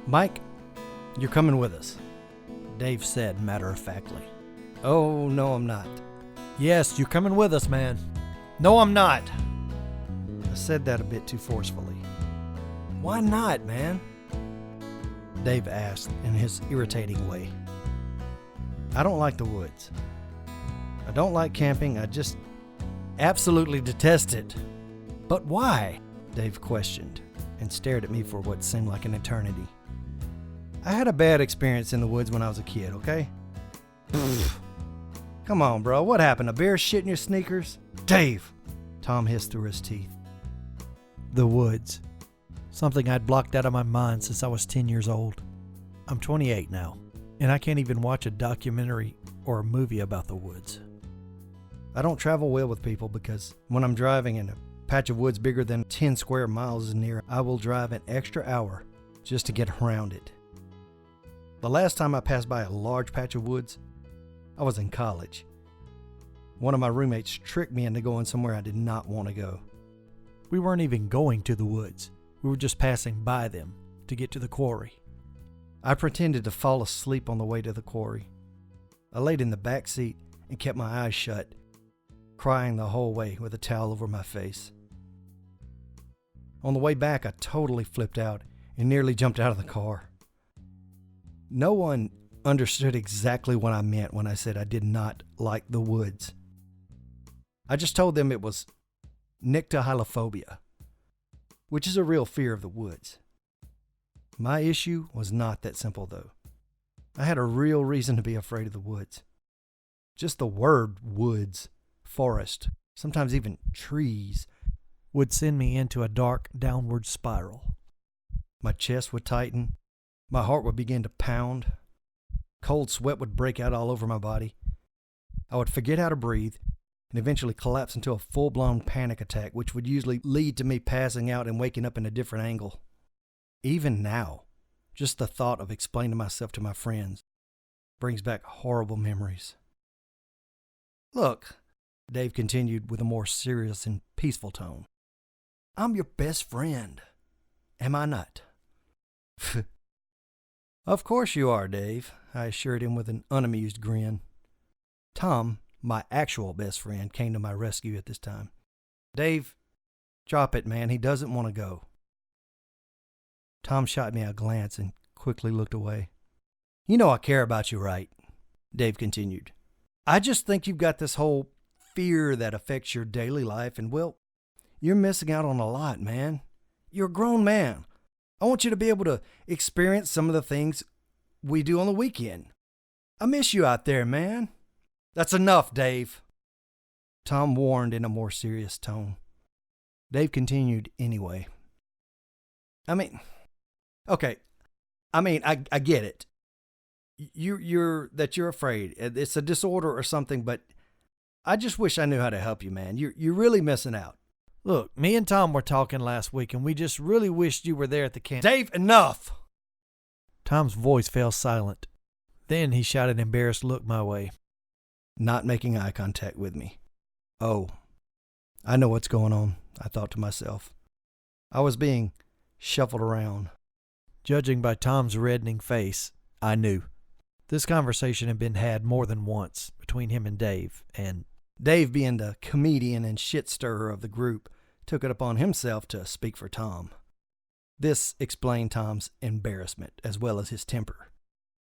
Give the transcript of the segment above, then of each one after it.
Mike, you're coming with us, Dave said matter-of-factly. Oh, no, I'm not. Yes, you're coming with us, man. No, I'm not. I said that a bit too forcefully. Why not, man? Dave asked in his irritating way. I don't like the woods. I don't like camping. I just absolutely detest it. But why? Dave questioned and stared at me for what seemed like an eternity. I had a bad experience in the woods when I was a kid, okay? Come on, bro. What happened? A bear shit in your sneakers? Dave! Tom hissed through his teeth. The woods. Something I'd blocked out of my mind since I was 10 years old. I'm 28 now, and I can't even watch a documentary or a movie about the woods. I don't travel well with people because when I'm driving and a patch of woods bigger than 10 square miles is near, I will drive an extra hour just to get around it. The last time I passed by a large patch of woods, I was in college. One of my roommates tricked me into going somewhere I did not want to go. We weren't even going to the woods. We were just passing by them to get to the quarry. I pretended to fall asleep on the way to the quarry. I laid in the back seat and kept my eyes shut, crying the whole way with a towel over my face. On the way back, I totally flipped out and nearly jumped out of the car. No one understood exactly what I meant when I said I did not like the woods. I just told them it was nyctohylophobia, which is a real fear of the woods. My issue was not that simple, though. I had a real reason to be afraid of the woods. Just the word woods, forest, sometimes even trees, would send me into a dark downward spiral. My chest would tighten. My heart would begin to pound. Cold sweat would break out all over my body. I would forget how to breathe and eventually collapse into a full-blown panic attack, which would usually lead to me passing out and waking up in a different angle. Even now, just the thought of explaining myself to my friends brings back horrible memories. Look, Dave continued with a more serious and peaceful tone. I'm your best friend. Am I not? Of course you are, Dave, I assured him with an unamused grin. Tom, my actual best friend, came to my rescue at this time. Dave, drop it, man. He doesn't want to go. Tom shot me a glance and quickly looked away. You know I care about you, right? Dave continued. I just think you've got this whole fear that affects your daily life, and well, you're missing out on a lot, man. You're a grown man. I want you to be able to experience some of the things we do on the weekend. I miss you out there, man. That's enough, Dave. Tom warned in a more serious tone. Dave continued anyway. I get it. You're afraid. It's a disorder or something, but I just wish I knew how to help you, man. You're really missing out. Look, me and Tom were talking last week, and we just really wished you were there at the camp. Dave, enough! Tom's voice fell silent. Then he shot an embarrassed look my way. Not making eye contact with me. Oh, I know what's going on, I thought to myself. I was being shuffled around. Judging by Tom's reddening face, I knew. This conversation had been had more than once between him and Dave, and Dave, being the comedian and shit stirrer of the group, took it upon himself to speak for Tom. This explained Tom's embarrassment as well as his temper.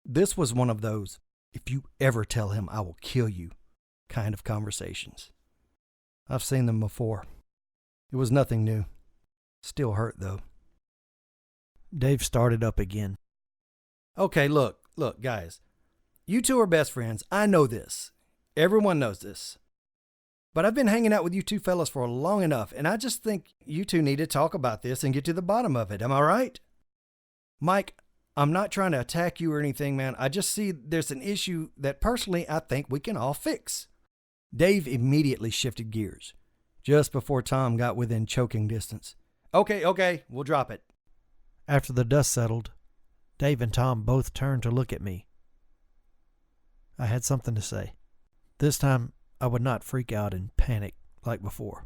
This was one of those, if you ever tell him I will kill you, kind of conversations. I've seen them before. It was nothing new. Still hurt, though. Dave started up again. Okay, look, guys. You two are best friends. I know this. Everyone knows this. But I've been hanging out with you two fellas for long enough, and I just think you two need to talk about this and get to the bottom of it. Am I right? Mike, I'm not trying to attack you or anything, man. I just see there's an issue that personally I think we can all fix. Dave immediately shifted gears, just before Tom got within choking distance. Okay, we'll drop it. After the dust settled, Dave and Tom both turned to look at me. I had something to say. This time, I would not freak out and panic like before.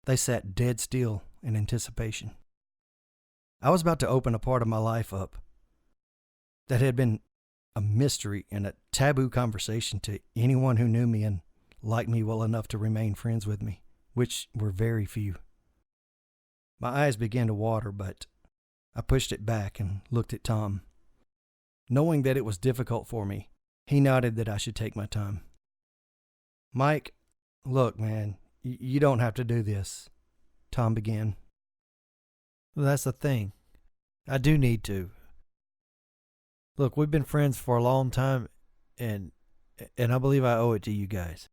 They sat dead still in anticipation. I was about to open a part of my life up that had been a mystery and a taboo conversation to anyone who knew me and liked me well enough to remain friends with me, which were very few. My eyes began to water, but I pushed it back and looked at Tom. Knowing that it was difficult for me, he nodded that I should take my time. Mike, look, man, you don't have to do this, Tom began. Well, that's the thing. I do need to. Look, we've been friends for a long time, and I believe I owe it to you guys.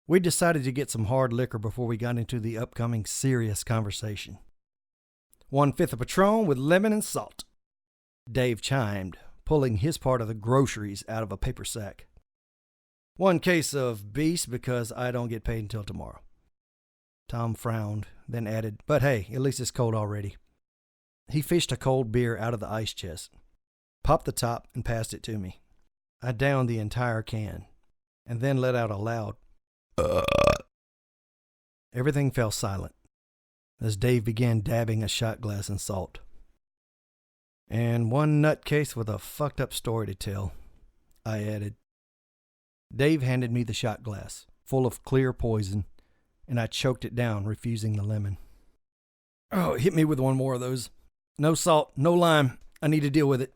We decided to get some hard liquor before we got into the upcoming serious conversation. 1/5 of Patron with lemon and salt, Dave chimed, pulling his part of the groceries out of a paper sack. 1 case of Beast because I don't get paid until tomorrow. Tom frowned, then added, but hey, at least it's cold already. He fished a cold beer out of the ice chest, popped the top, and passed it to me. I downed the entire can, and then let out a loud, Everything fell silent as Dave began dabbing a shot glass in salt. And 1 nutcase with a fucked up story to tell, I added. Dave handed me the shot glass, full of clear poison, and I choked it down, refusing the lemon. Oh, hit me with 1 more of those. No salt, no lime. I need to deal with it.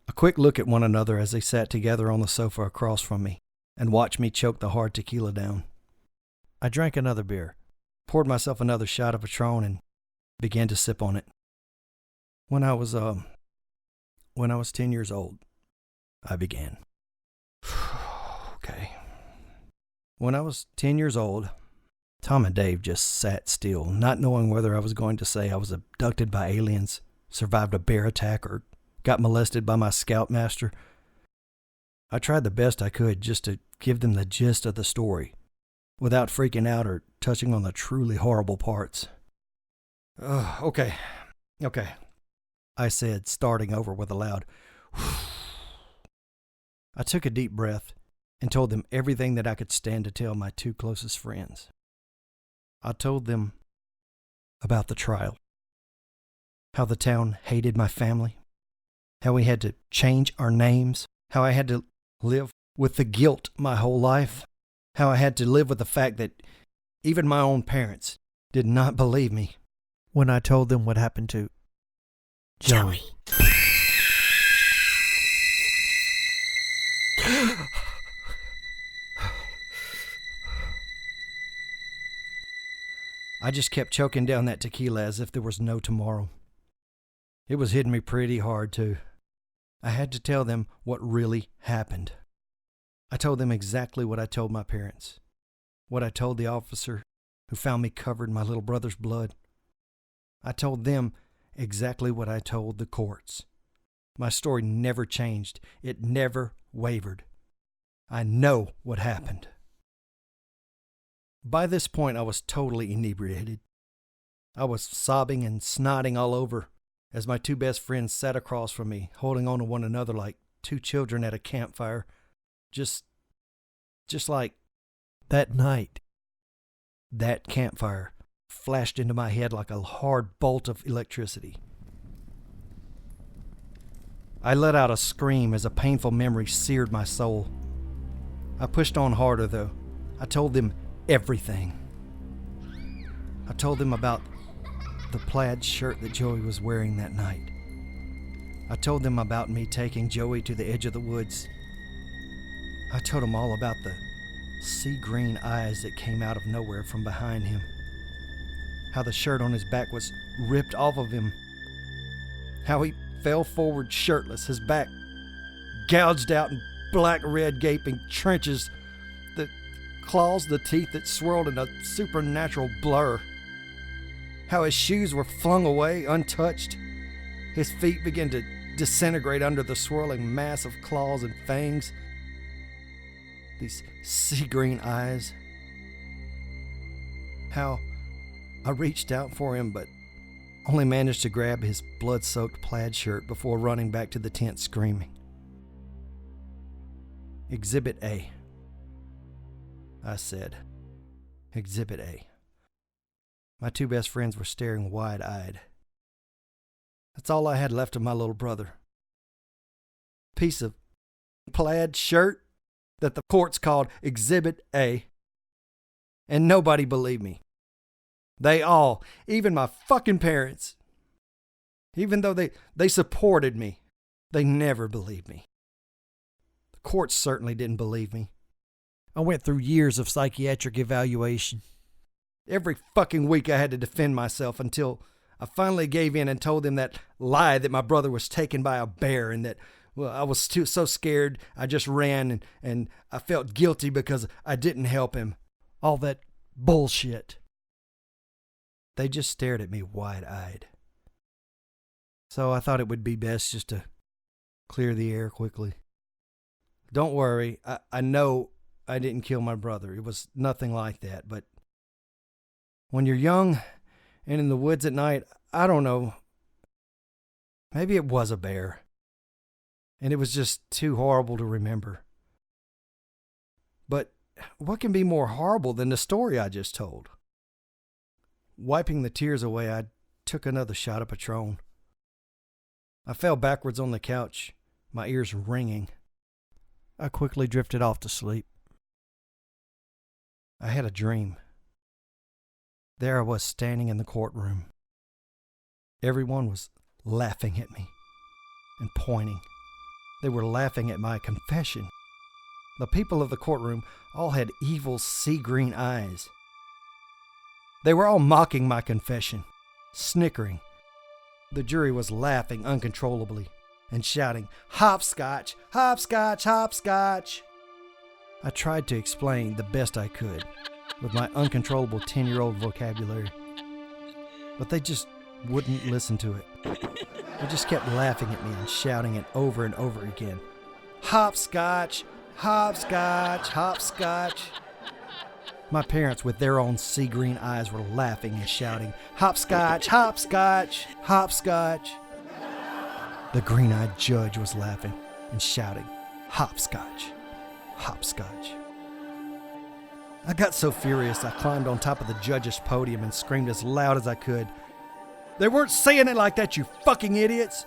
A quick look at one another as they sat together on the sofa across from me and watched me choke the hard tequila down. I drank another beer, poured myself another shot of Patron, and began to sip on it. When I was 10 years old, I began. Okay. When I was 10 years old, Tom and Dave just sat still, not knowing whether I was going to say I was abducted by aliens, survived a bear attack, or got molested by my scoutmaster. I tried the best I could just to give them the gist of the story, without freaking out or touching on the truly horrible parts. Okay, I said, starting over with a loud I took a deep breath and told them everything that I could stand to tell my 2 closest friends. I told them about the trial, how the town hated my family, how we had to change our names, how I had to live with the guilt my whole life, how I had to live with the fact that even my own parents did not believe me. When I told them what happened to Joey. I just kept choking down that tequila as if there was no tomorrow. It was hitting me pretty hard, too. I had to tell them what really happened. I told them exactly what I told my parents, what I told the officer who found me covered in my little brother's blood. I told them exactly what I told the courts. My story never changed. It never wavered. I know what happened. By this point, I was totally inebriated. I was sobbing and snotting all over as my 2 best friends sat across from me, holding on to one another like 2 children at a campfire. Just like that night. That campfire flashed into my head like a hard bolt of electricity. I let out a scream as a painful memory seared my soul. I pushed on harder, though. I told them everything. I told them about the plaid shirt that Joey was wearing that night. I told them about me taking Joey to the edge of the woods. I told them all about the sea green eyes that came out of nowhere from behind him. How the shirt on his back was ripped off of him. How he fell forward shirtless, his back gouged out in black red gaping trenches, the claws, the teeth that swirled in a supernatural blur. How his shoes were flung away, untouched. His feet began to disintegrate under the swirling mass of claws and fangs. These sea green eyes. How I reached out for him, but only managed to grab his blood-soaked plaid shirt before running back to the tent screaming. Exhibit A, I said. Exhibit A. My two best friends were staring wide-eyed. That's all I had left of my little brother. Piece of plaid shirt that the courts called Exhibit A. And nobody believed me. They all, even my fucking parents, even though they supported me, they never believed me. The courts certainly didn't believe me. I went through years of psychiatric evaluation. Every fucking week I had to defend myself until I finally gave in and told them that lie that my brother was taken by a bear and that, well, I was so scared I just ran and I felt guilty because I didn't help him. All that bullshit. They just stared at me wide-eyed. So I thought it would be best just to clear the air quickly. Don't worry, I know I didn't kill my brother. It was nothing like that, but when you're young and in the woods at night, I don't know, maybe it was a bear. And it was just too horrible to remember. But what can be more horrible than the story I just told? Wiping the tears away, I took another shot of Patron. I fell backwards on the couch, my ears ringing. I quickly drifted off to sleep. I had a dream. There I was standing in the courtroom. Everyone was laughing at me and pointing. They were laughing at my confession. The people of the courtroom all had evil sea-green eyes. They were all mocking my confession, snickering. The jury was laughing uncontrollably and shouting, "Hopscotch! Hopscotch! Hopscotch!" I tried to explain the best I could with my uncontrollable 10-year-old vocabulary, but they just wouldn't listen to it. They just kept laughing at me and shouting it over and over again. "Hopscotch! Hopscotch! Hopscotch!" My parents, with their own sea-green eyes, were laughing and shouting, "Hopscotch! Hopscotch! Hopscotch!" The green-eyed judge was laughing and shouting, "Hopscotch! Hopscotch!" I got so furious I climbed on top of the judge's podium and screamed as loud as I could, "They weren't saying it like that, you fucking idiots!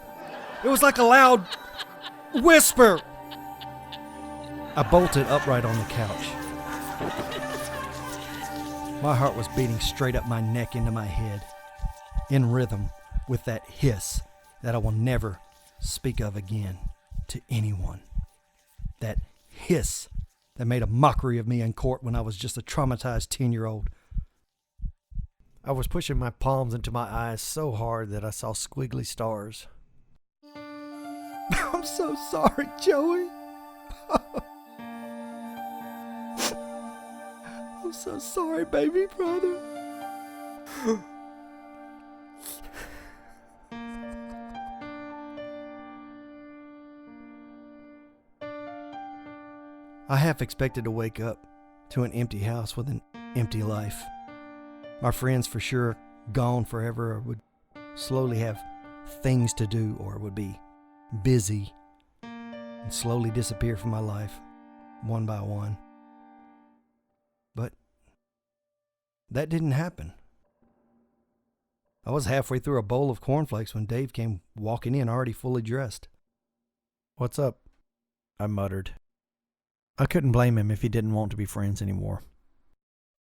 It was like a loud whisper!" I bolted upright on the couch. My heart was beating straight up my neck into my head, in rhythm with that hiss that I will never speak of again to anyone. That hiss that made a mockery of me in court when I was just a traumatized 10-year-old. I was pushing my palms into my eyes so hard that I saw squiggly stars. "I'm so sorry, Joey. I'm so sorry, baby brother." I half expected to wake up to an empty house with an empty life. My friends for sure gone forever, or would slowly have things to do, or would be busy and slowly disappear from my life, one by one. But that didn't happen. I was halfway through a bowl of cornflakes when Dave came walking in already fully dressed. "What's up?" I muttered. I couldn't blame him if he didn't want to be friends anymore.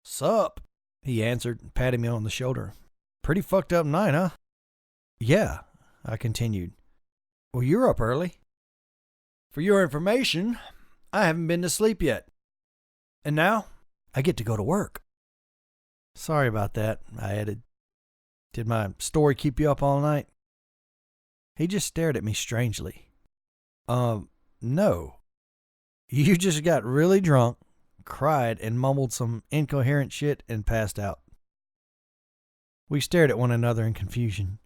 "Sup?" he answered, patting me on the shoulder. "Pretty fucked up night, huh?" "Yeah," I continued. "Well, you're up early. For your information, I haven't been to sleep yet. And now, I get to go to work." "Sorry about that," I added. "Did my story keep you up all night?" He just stared at me strangely. No. You just got really drunk, cried, and mumbled some incoherent shit and passed out." We stared at one another in confusion.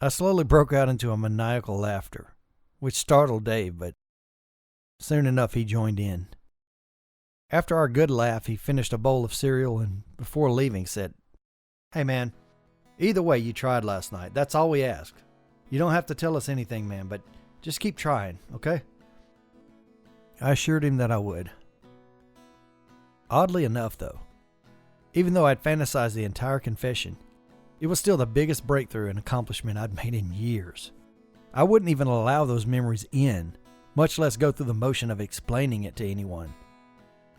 I slowly broke out into a maniacal laughter, which startled Dave, but soon enough he joined in. After our good laugh, he finished a bowl of cereal and, before leaving, said, "Hey, man, either way you tried last night. That's all we ask. You don't have to tell us anything, man, but just keep trying, okay?" I assured him that I would. Oddly enough, though, Even though I'd fantasized the entire confession, it was still the biggest breakthrough and accomplishment I'd made in years. I wouldn't even allow those memories in, much less go through the motion of explaining it to anyone.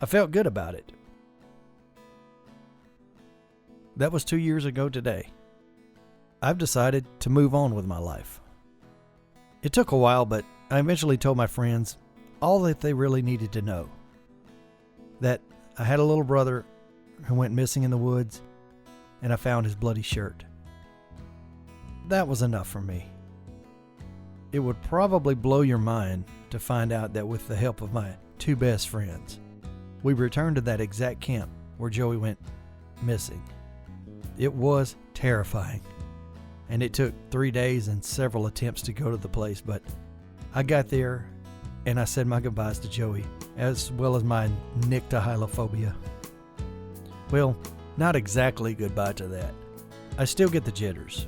I felt good about it. That was 2 years ago today. I've decided to move on with my life. It took a while, but I eventually told my friends all that they really needed to know. That I had a little brother who went missing in the woods, and I found his bloody shirt. That was enough for me. It would probably blow your mind to find out that with the help of my two best friends, we returned to that exact camp where Joey went missing. It was terrifying, and it took 3 days and several attempts to go to the place, but I got there and I said my goodbyes to Joey, as well as my nyctohylophobia. Well, not exactly goodbye to that. I still get the jitters.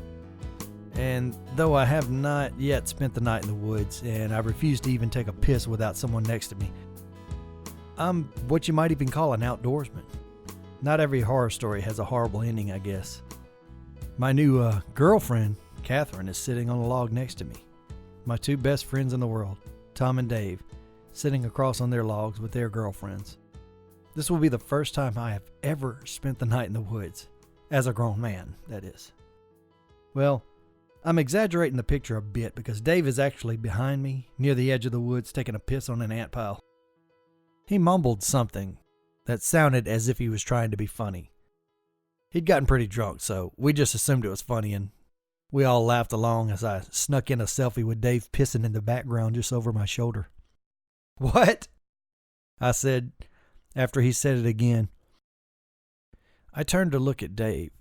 And though I have not yet spent the night in the woods, and I refuse to even take a piss without someone next to me, I'm what you might even call an outdoorsman. Not every horror story has a horrible ending, I guess. My new girlfriend, Catherine, is sitting on a log next to me. My two best friends in the world, Tom and Dave, sitting across on their logs with their girlfriends. This will be the first time I have ever spent the night in the woods. As a grown man, that is. Well, I'm exaggerating the picture a bit because Dave is actually behind me, near the edge of the woods, taking a piss on an ant pile. He mumbled something that sounded as if he was trying to be funny. He'd gotten pretty drunk, so we just assumed it was funny, and we all laughed along as I snuck in a selfie with Dave pissing in the background just over my shoulder. "What?" I said after he said it again. I turned to look at Dave,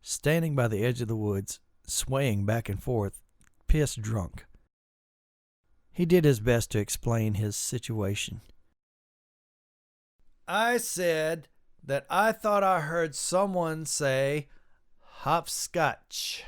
standing by the edge of the woods, swaying back and forth, piss drunk. He did his best to explain his situation. "I said that I thought I heard someone say hopscotch."